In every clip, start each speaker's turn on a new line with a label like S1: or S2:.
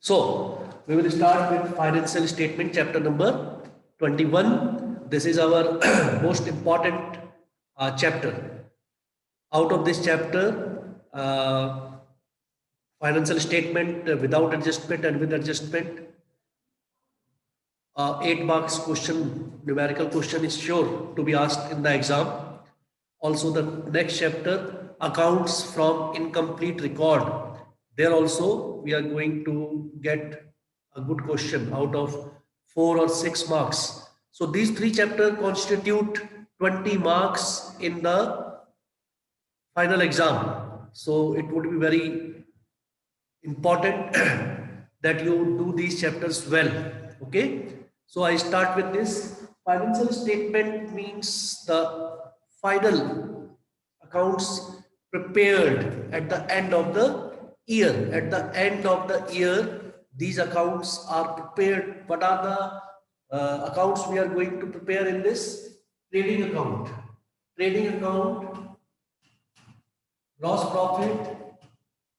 S1: So we will start with financial statement chapter number 21. This is our most important chapter. Out of this chapter, financial statement without adjustment and with adjustment, 8 marks question, numerical question is sure to be asked in the exam. Also the next chapter, accounts from incomplete record. There also we are going to get a good question out of 4 or 6 marks. So these 3 chapters constitute 20 marks in the final exam. So it would be very important that you do these chapters well. Okay, so I start with this. Financial statement means the final accounts prepared at the end of the year. At the end of the year, these accounts are prepared. What are the accounts we are going to prepare in this? Trading account. Trading account, gross profit,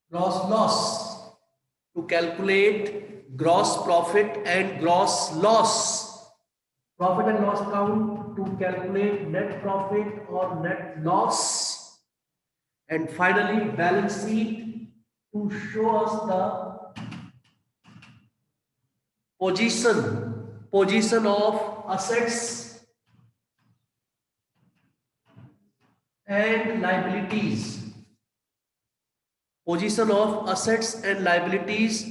S1: gross loss. To calculate gross profit and gross loss. Profit and loss account to calculate net profit or net loss. And finally, balance sheet to show us the position of assets and liabilities. Position of assets and liabilities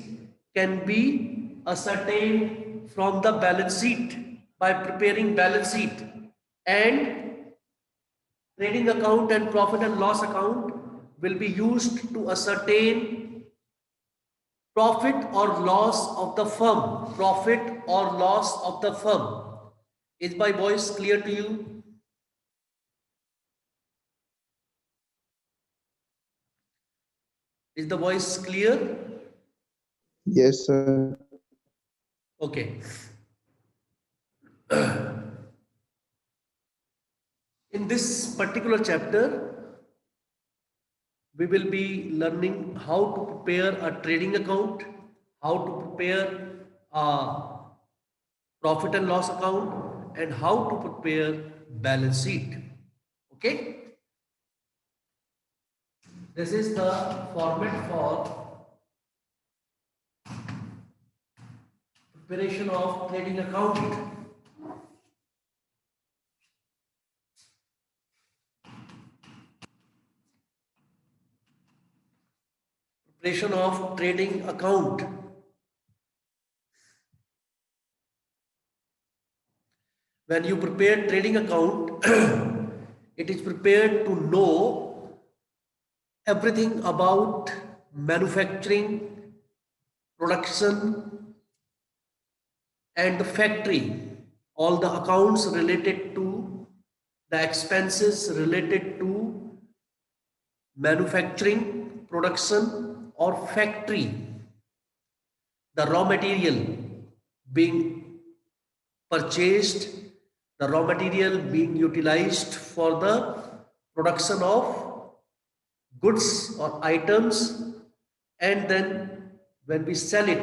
S1: can be ascertained from the balance sheet by preparing balance sheet, and trading account and profit and loss account will be used to ascertain profit or loss of the firm. Profit or loss of the firm. Is my voice clear to you? Is the voice clear?
S2: Yes, sir.
S1: Okay. In this particular chapter, we will be learning how to prepare a trading account, how to prepare a profit and loss account, and how to prepare balance sheet. Okay? This is the format for preparation of trading account. Preparation of trading account. When you prepare trading account, it is prepared to know everything about manufacturing, production, and the factory. All the accounts related to the expenses related to manufacturing, production, or factory. The raw material being purchased, the raw material being utilized for the production of goods or items, and then when we sell it,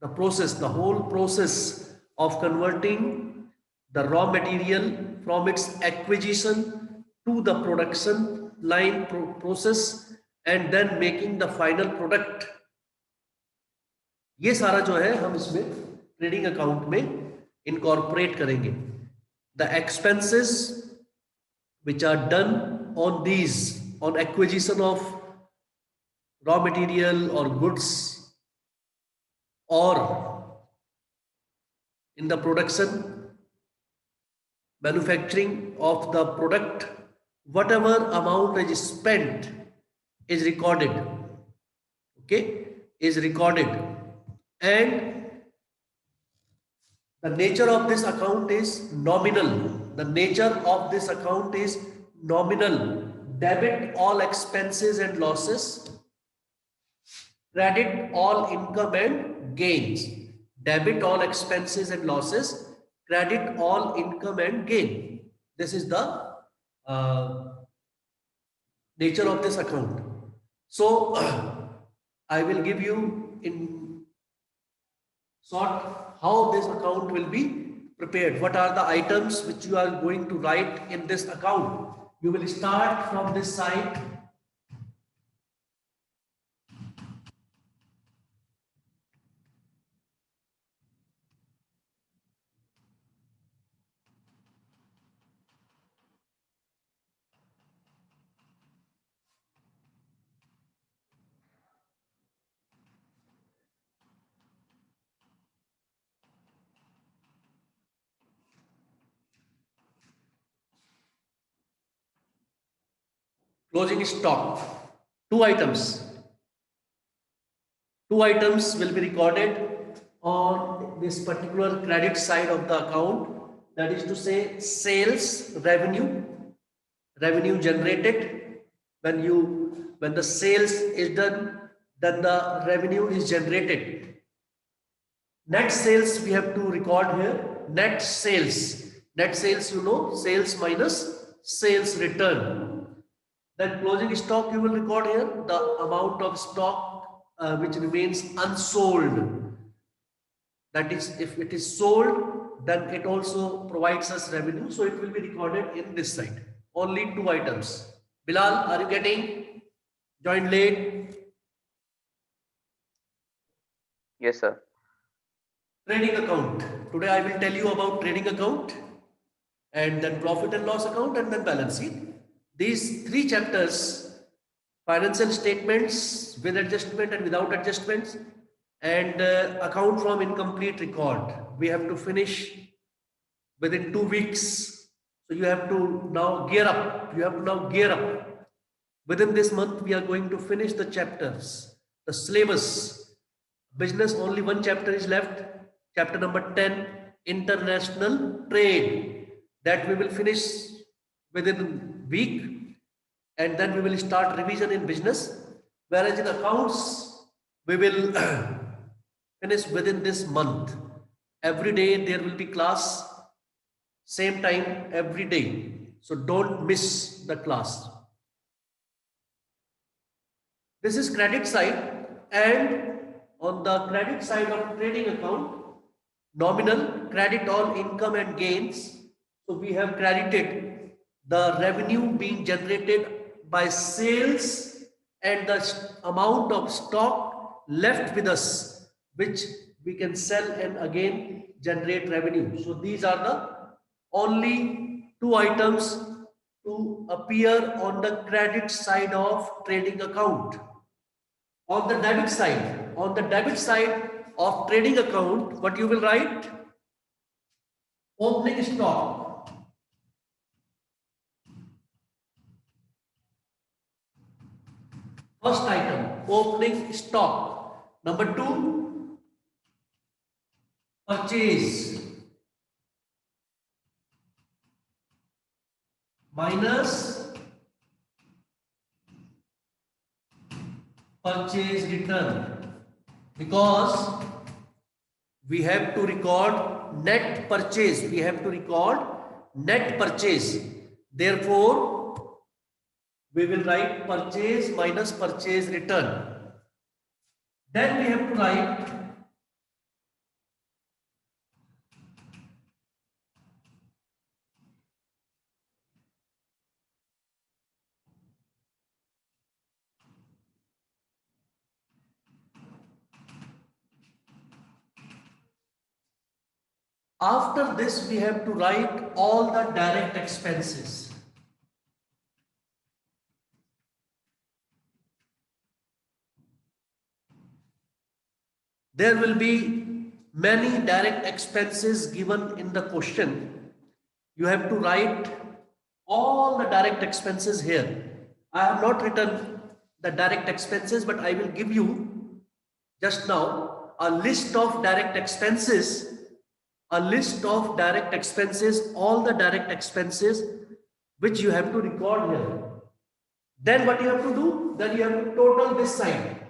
S1: the process, the whole process of converting the raw material from its acquisition to the production line process, and then making the final product. ये सारा जो है हम इसमें trading account में incorporate करेंगे. The expenses which are done on these, on acquisition of raw material or goods, or in the production, manufacturing of the product, whatever amount is spent is recorded. Okay, is recorded. And the nature of this account is nominal. The nature of this account is nominal. Debit all expenses and losses, credit all income and gains. Debit all expenses and losses, credit all income and gain. This is the nature of this account. So I will give you in sort how this account will be prepared. What are the items which you are going to write in this account? You will start from this side. Closing stock. Two items. Two items will be recorded on this particular credit side of the account. That is to say, sales revenue, revenue generated. When the sales is done, then the revenue is generated. Net sales we have to record here. Net sales. Net sales, you know, sales minus sales return. Then closing stock you will record here the amount of stock which remains unsold. That is, if it is sold, then it also provides us revenue. So it will be recorded in this side. Only two items. Bilal, are you getting? Joined late?
S3: Yes, sir.
S1: Trading account. Today I will tell you about trading account and then profit and loss account and then balance sheet. These three chapters, financial statements with adjustment and without adjustments, and account from incomplete record, we have to finish within 2 weeks. So you have to now gear up. You have to now gear up. Within this month, we are going to finish the chapters, the syllabus. Business, only one chapter is left. Chapter number 10, international trade. That we will finish within a week, and then we will start revision in business. Whereas in accounts, we will finish within this month. Every day there will be class, same time every day. So don't miss the class. This is credit side, and on the credit side of trading account, nominal, credit all income and gains. So we have credited the revenue being generated by sales and the amount of stock left with us, which we can sell and again generate revenue. So these are the only two items to appear on the credit side of trading account. On the debit side of trading account, what you will write? Opening stock. First item, opening stock. Number two, purchase. Minus purchase return, because we have to record net purchase. We have to record net purchase. Therefore, we will write purchase minus purchase return. Then we have to write after this, we have to write all the direct expenses. There will be many direct expenses given in the question. You have to write all the direct expenses here. I have not written the direct expenses, but I will give you just now a list of direct expenses. A list of direct expenses, all the direct expenses which you have to record here. Then what you have to do? Then you have to total this side.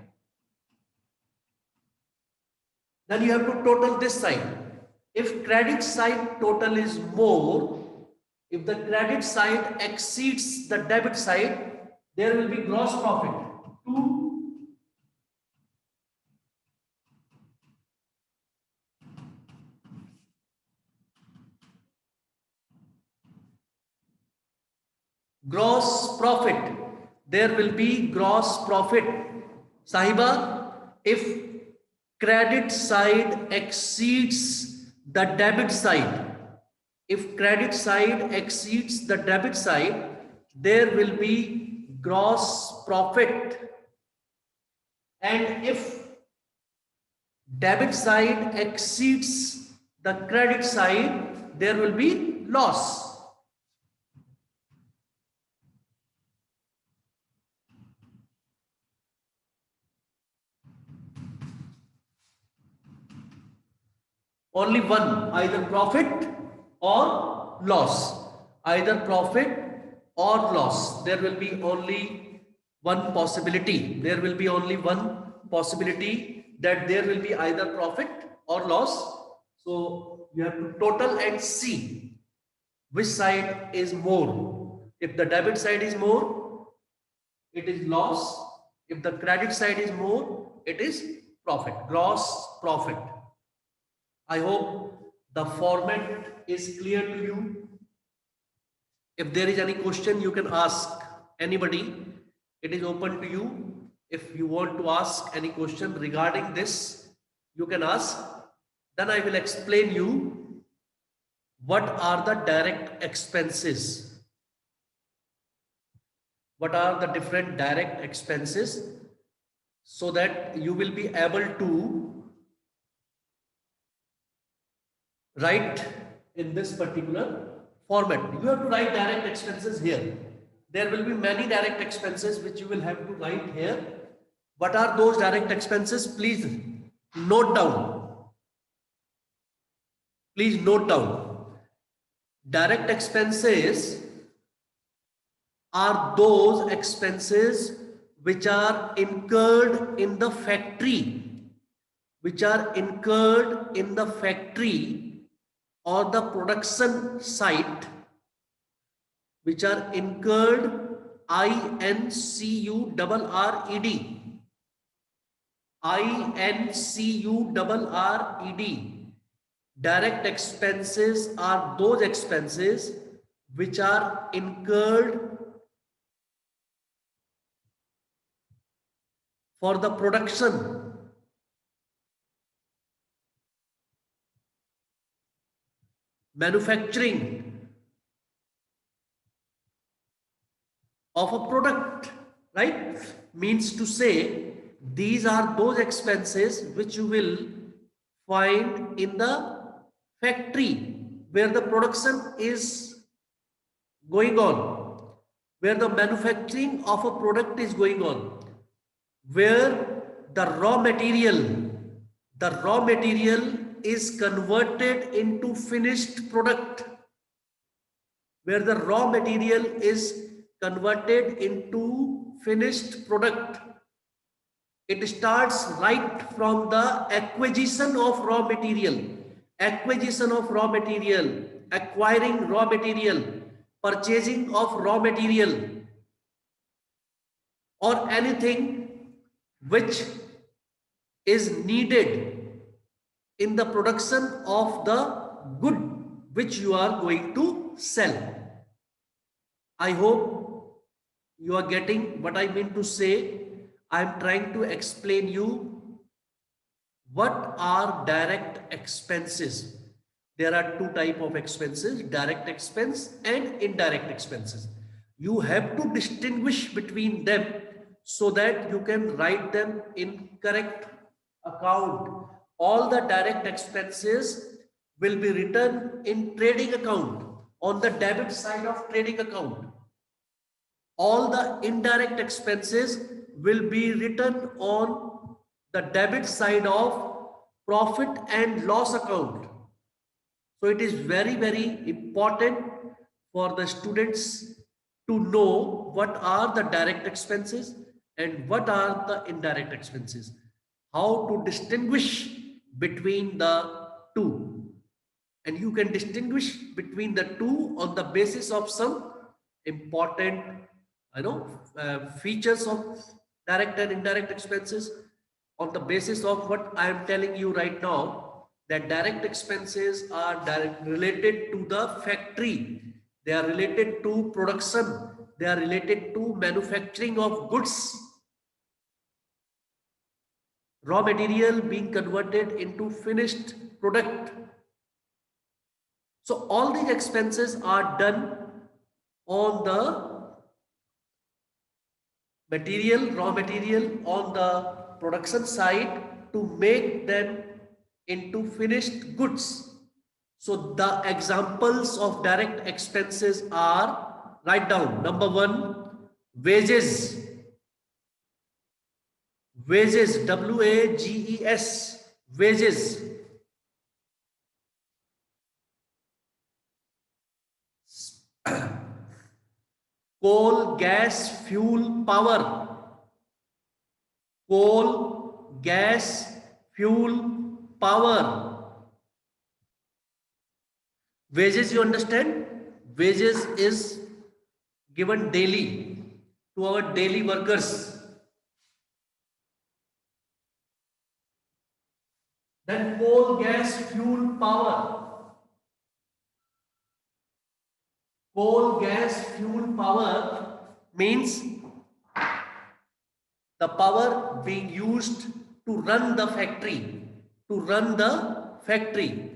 S1: Then you have to total this side. If credit side total is more, if the credit side exceeds the debit side, there will be gross profit. 2 Gross profit. There will be gross profit. Sahiba, if credit side exceeds the debit side, if credit side exceeds the debit side, there will be gross profit. And if debit side exceeds the credit side, there will be loss. Only one, either profit or loss. Either profit or loss. There will be only one possibility. There will be only one possibility that there will be either profit or loss. So you have to total and see which side is more. If the debit side is more, it is loss. If the credit side is more, it is profit, gross profit. I hope the format is clear to you. If there is any question, you can ask anybody. It is open to you. If you want to ask any question regarding this, you can ask. Then I will explain you what are the direct expenses. What are the different direct expenses, so that you will be able to write in this particular format. You have to write direct expenses here. There will be many direct expenses which you will have to write here. What are those direct expenses? Please note down. Please note down. Direct expenses are those expenses which are incurred in the factory, which are incurred in the factory or the production site, which are incurred, INCURRED, INCURRED. Direct expenses are those expenses which are incurred for the production, manufacturing of a product, right? Means to say, these are those expenses which you will find in the factory where the production is going on, where the manufacturing of a product is going on, where the raw material is converted into finished product, where the raw material is converted into finished product. It starts right from the acquisition of raw material, acquiring raw material, purchasing of raw material, or anything which is needed in the production of the good which you are going to sell. I hope you are getting what I mean to say. I am trying to explain you what are direct expenses. There are two types of expenses, direct expense and indirect expenses. You have to distinguish between them so that you can write them in correct account. All the direct expenses will be written in trading account, on the debit side of trading account. All the indirect expenses will be written on the debit side of profit and loss account. So it is very, very important for the students to know what are the direct expenses and what are the indirect expenses, how to distinguish between the two. And you can distinguish between the two on the basis of some important, features of direct and indirect expenses, on the basis of what I am telling you right now, that direct expenses are related to the factory. They are related to production. they are related to manufacturing of goods, raw material being converted into finished product. So all these expenses are done on the material, raw material on the production side to make them into finished goods. So the examples of direct expenses are, write down, number one, wages. Wages, WAGES, wages. Coal, gas, fuel, power. Coal, gas, fuel, power. Wages, you understand? Wages is given daily to our daily workers. Then coal, gas, fuel, power. Coal, gas, fuel, power means the power being used to run the factory. To run the factory.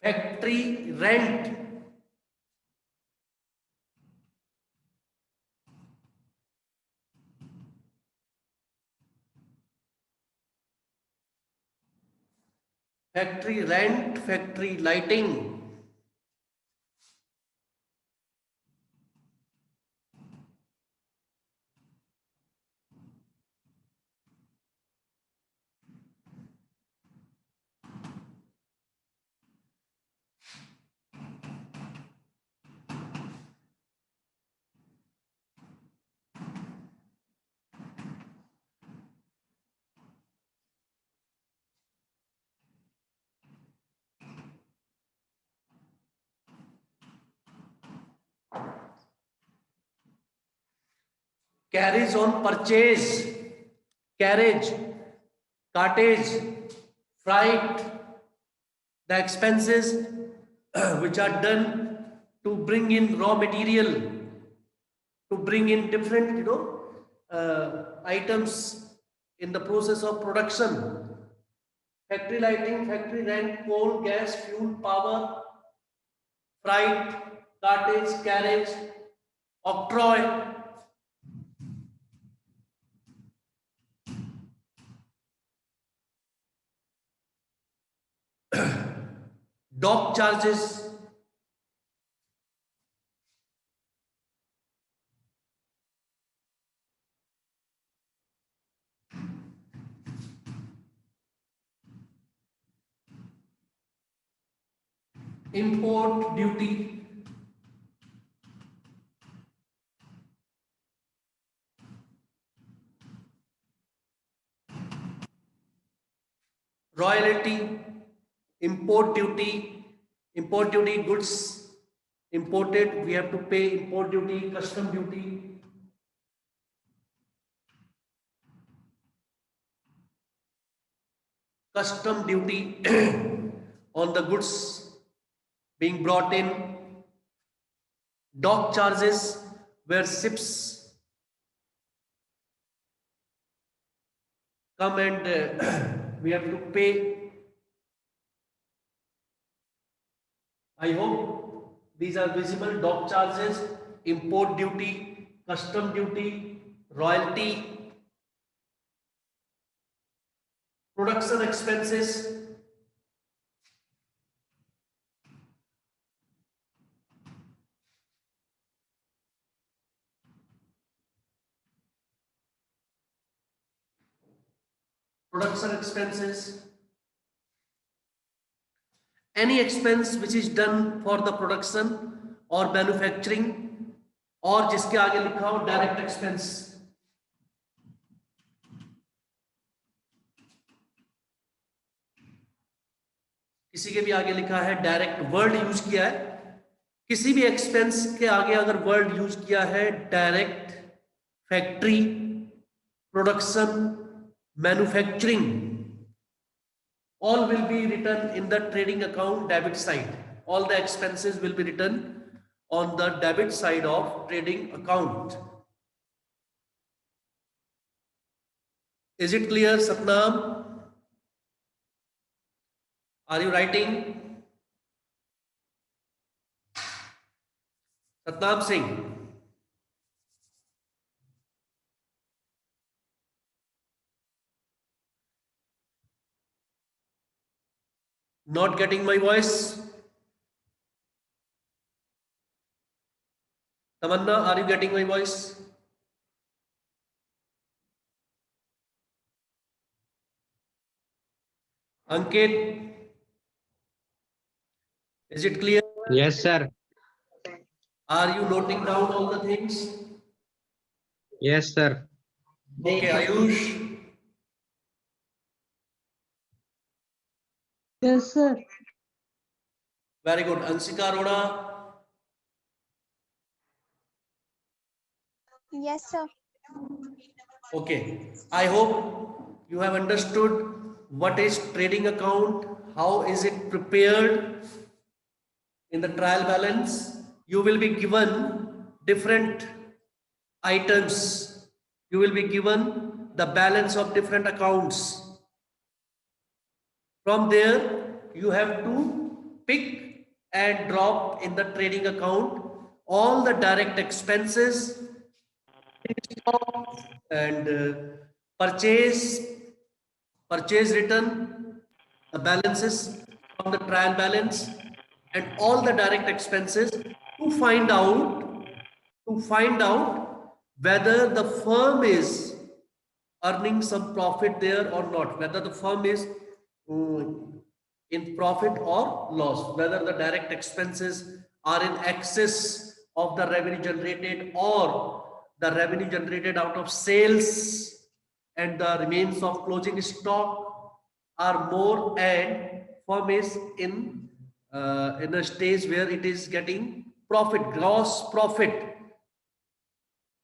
S1: Factory rent. Factory rent, factory lighting. Carriage on purchase. Carriage, cartage, freight, the expenses which are done to bring in raw material, to bring in different, items in the process of production. Factory lighting, factory rent, coal, gas, fuel, power, freight, cartage, carriage, octroi, dock charges, import duty, royalty, import duty, goods imported, we have to pay import duty, custom duty, custom duty on the goods being brought in, dock charges where ships come and we have to pay. I hope these are visible. Dock charges, import duty, custom duty, royalty, production expenses, production expenses, any expense which is done for the production or manufacturing, और जिसके आगे लिखा हो direct expense, किसी के भी आगे लिखा है डायरेक्ट, वर्ड यूज किया है, किसी भी एक्सपेंस के आगे अगर वर्ड यूज किया है direct, factory, production, manufacturing, all will be written in the trading account debit side. All the expenses will be written on the debit side of trading account. Is it clear, Satnam? Are you writing? Satnam Singh. Not getting my voice? Tamanna, are you getting my voice? Ankit, is it clear?
S4: Yes, sir.
S1: Are you noting down all the things?
S4: Yes, sir.
S1: Okay, Ayush.
S5: Yes, sir.
S1: Very good. Ansika Arora.
S6: Yes, sir.
S1: Okay. I hope you have understood what is trading account, how is it prepared. In the trial balance, you will be given different items. You will be given the balance of different accounts. From there, you have to pick and drop in the trading account all the direct expenses and purchase return, the balances from the trial balance and all the direct expenses to find out whether the firm is earning some profit there or not, whether the firm is in profit or loss, whether the direct expenses are in excess of the revenue generated or the revenue generated out of sales and the remains of closing stock are more, and firm is in a stage where it is getting profit, gross profit.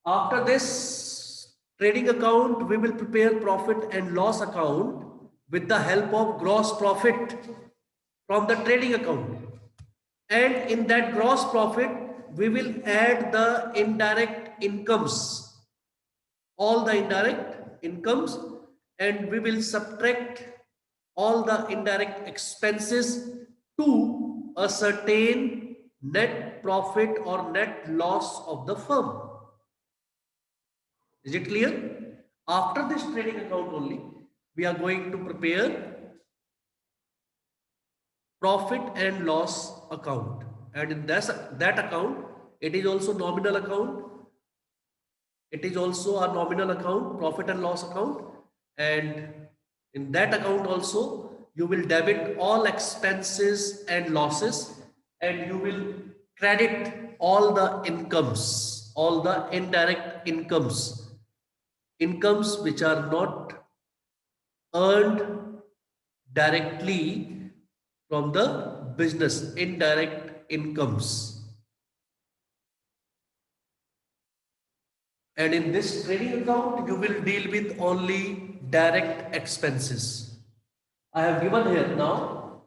S1: After this trading account, we will prepare profit and loss account with the help of gross profit from the trading account. And in that gross profit, we will add the indirect incomes, all the indirect incomes, and we will subtract all the indirect expenses to ascertain net profit or net loss of the firm. Is it clear? After this trading account only, we are going to prepare profit and loss account. And in that account, it is also nominal account. It is also a nominal account, profit and loss account. And in that account also, you will debit all expenses and losses, and you will credit all the incomes, all the indirect incomes which are not earned directly from the business, indirect incomes. And in this trading account, you will deal with only direct expenses. I have given here now.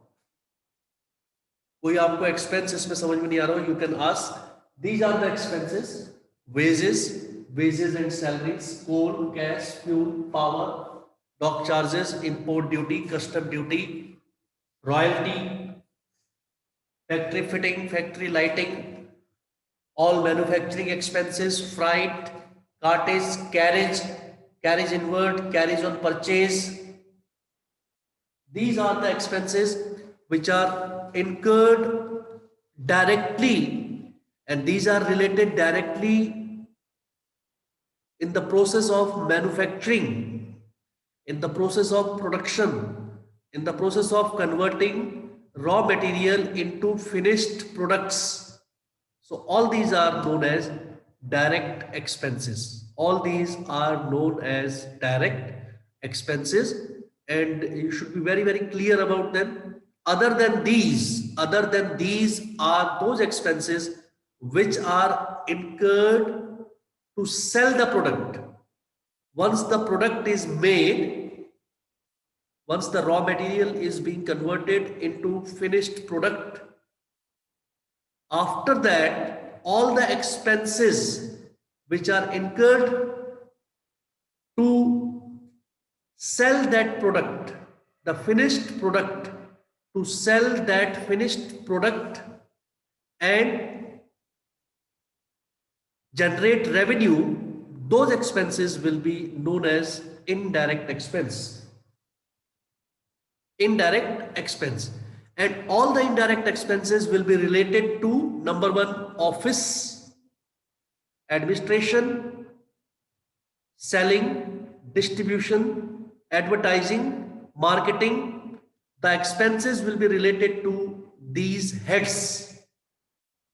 S1: कोई आपको expenses में समझ में नहीं आ रहा हो, you can ask. These are the expenses: wages and salaries, coal, gas, fuel, power, dock charges, import duty, custom duty, royalty, factory fitting, factory lighting, all manufacturing expenses, freight, cartage, carriage inward, carriage on purchase. These are the expenses which are incurred directly, and these are related directly in the process of manufacturing, in the process of production, in the process of converting raw material into finished products. So all these are known as direct expenses. All these are known as direct expenses, and you should be very, very clear about them. Other than these are those expenses which are incurred to sell the product. Once the product is made, once the raw material is being converted into finished product, after that, all the expenses which are incurred to sell that product, the finished product, to sell that finished product and generate revenue, those expenses will be known as indirect expense. Indirect expense. And all the indirect expenses will be related to number one, office, administration, selling, distribution, advertising, marketing. The expenses will be related to these heads.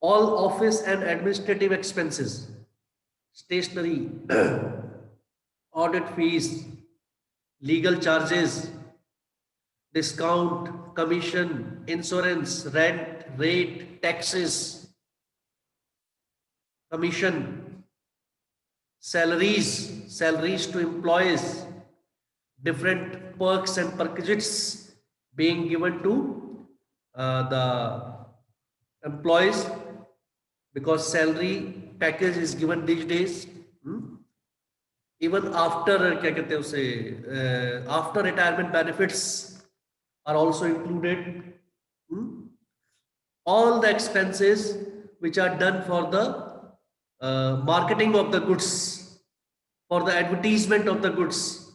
S1: All office and administrative expenses, stationery, audit fees, legal charges, discount, commission, insurance, rent, rate, taxes, commission, salaries to employees, different perks and packages being given to the employees, because salary package is given these days. Even after क्या कहते हैं उसे after retirement benefits are also included. All the expenses which are done for the marketing of the goods, for the advertisement of the goods,